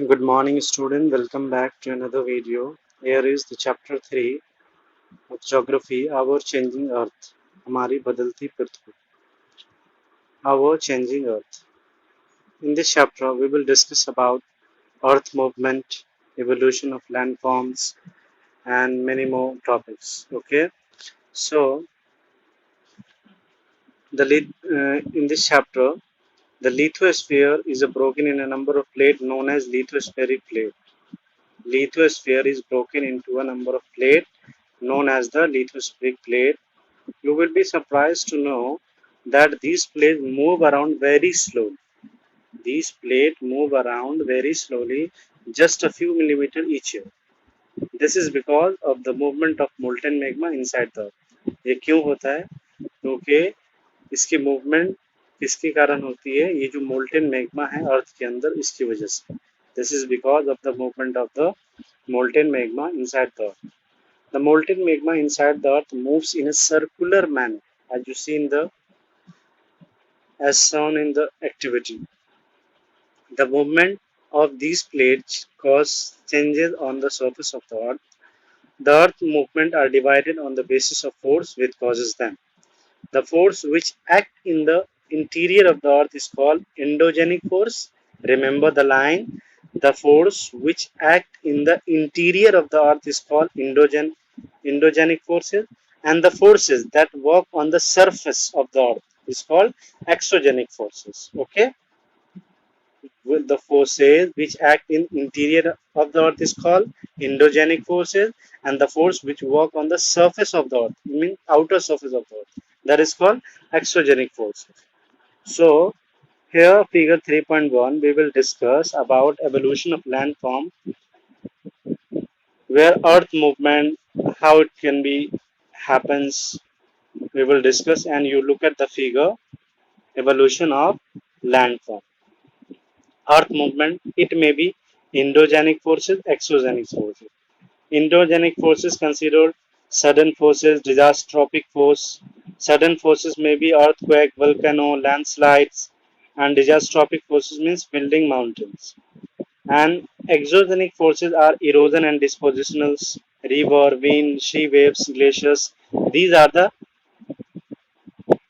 Good morning student, welcome back to another video. Here is the chapter 3 of geography, our changing earth. हमारी बदलती पृथ्वी, our changing earth. In this chapter we will discuss about earth movement, evolution of landforms and many more topics. Okay, so in this chapter the lithosphere is broken in a number of plates known as lithospheric plate. Lithosphere is broken into a number of plates known as the lithospheric plate. You will be surprised to know that these plates move around very slowly. These plates move around very slowly, just a few millimeters each year. This is because of the movement of molten magma inside the earth. ये क्यों होता है? क्योंकि इसकी movement किसके कारण होती है? ये जो मोल्टेन मैग्मा है अर्थ के अंदर, इसकी वजह से. This is because of the movement of the molten magma inside the earth. The molten magma inside the earth moves in a circular manner, as you see as shown in the activity. The movement of these plates cause changes on the surface of the earth. The earth movement are divided on the basis of force which causes them. The force which act in the interior of the earth is called endogenic force. Remember the line. The force which act in the interior of the earth is called endogenic forces, and the forces that work on the surface of the earth is called exogenic forces. Okay, with the forces which act in interior of the earth is called endogenic forces, and the force which work on the surface of the earth, mean outer surface of the earth, that is called exogenic forces. So here figure 3.1 we will discuss about evolution of landform, where earth movement, how it can be happens, we will discuss. And you look at the figure, evolution of landform. Earth movement, it may be endogenic forces, exogenic forces. Endogenic forces considered sudden forces, disastrophic force. Sudden forces may be earthquake, volcano, landslides, and disastrophic forces means building mountains. And exogenic forces are erosion and dispositionals, river, wind, sea waves, glaciers. These are the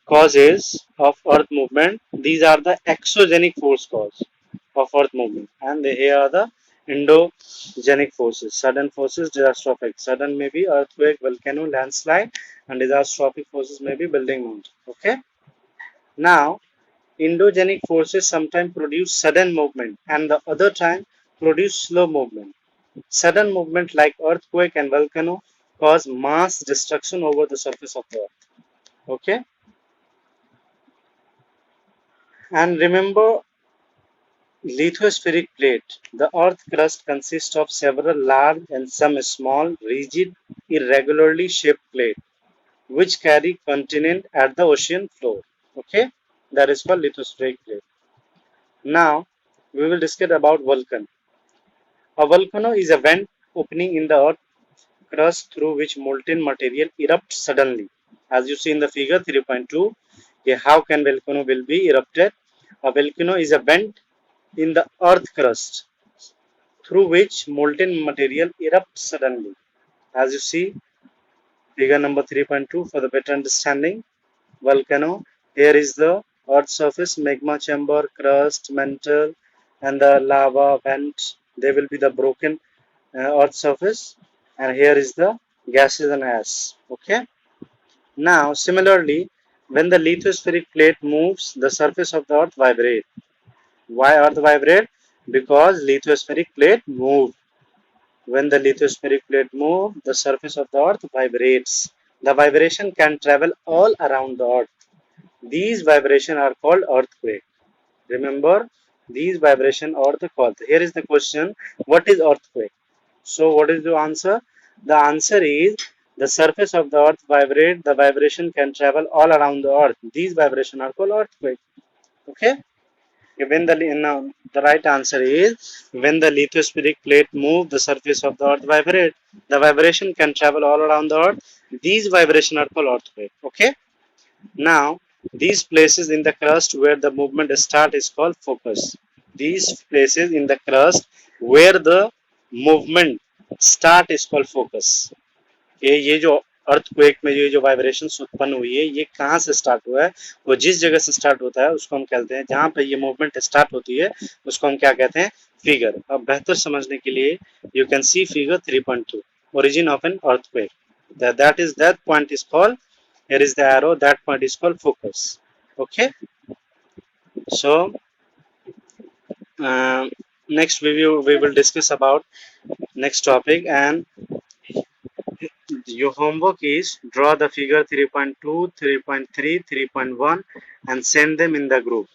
causes of earth movement. These are the exogenic force cause of earth movement, and here are the endogenic forces. Sudden forces, disastrophic. Sudden may be earthquake, volcano, landslide, and disastrophic forces may be building mountain. Okay, now endogenic forces sometimes produce sudden movement and the other time produce slow movement. Sudden movement like earthquake and volcano cause mass destruction over the surface of the earth. Okay, and remember lithospheric plate. The earth crust consists of several large and some small, rigid, irregularly shaped plates which carry continent at the ocean floor. Okay, that is called lithospheric plate. Now we will discuss about volcano. A volcano is a vent opening in the earth crust through which molten material erupts suddenly. As you see in the figure 3.2, how can volcano will be erupted? A volcano is a vent in the earth crust through which molten material erupts suddenly. As you see, figure number 3.2 for the better understanding. Volcano, here is the earth surface, magma chamber, crust, mantle, and the lava vent. They will be the broken earth surface, and here is the gases and ash. Okay. Now, similarly, when the lithospheric plate moves, the surface of the earth vibrates. Why earth vibrate? Because lithospheric plate move. When the lithospheric plate moves, the surface of the earth vibrates. The vibration can travel all around the earth. These vibrations are called earthquake. Remember, these vibrations are the called. Here is the question: what is earthquake? So, what is the answer? The answer is the surface of the earth vibrate. The vibration can travel all around the earth. These vibrations are called earthquake. Okay. When the right answer is when the lithospheric plate move, the surface of the earth vibrate. The vibration can travel all around the earth. These vibrations are called earthquake. Okay. Now, these places in the crust where the movement starts is called focus. These places in the crust where the movement start is called focus. ये जो earthquake में ये जो vibrations उत्पन्न हुई है ये कहाँ से स्टार्ट हुआ है, वो जिस जगह से स्टार्ट होता है उसको हम कहते हैं, जहाँ पे ये मूवमेंट स्टार्ट होती है उसको हम क्या कहते हैं, फिगर। अब बेहतर समझने के लिए you can see figure 3.2 origin of an earthquake, that point is called, here is the arrow, that point is called focus. Okay, so next we will discuss about next topic, and your homework is draw the figure 3.2, 3.3, 3.1 and send them in the group.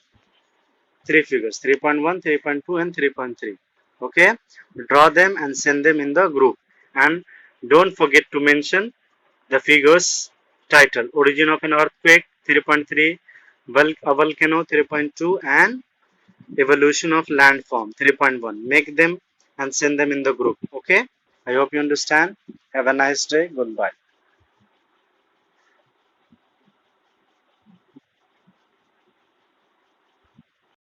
Three figures 3.1, 3.2 and 3.3. Okay, draw them and send them in the group, and don't forget to mention the figures title: origin of an earthquake 3.3, a volcano 3.2 and evolution of landform 3.1. Make them and send them in the group. Okay, I hope you understand. Have a nice day. Goodbye.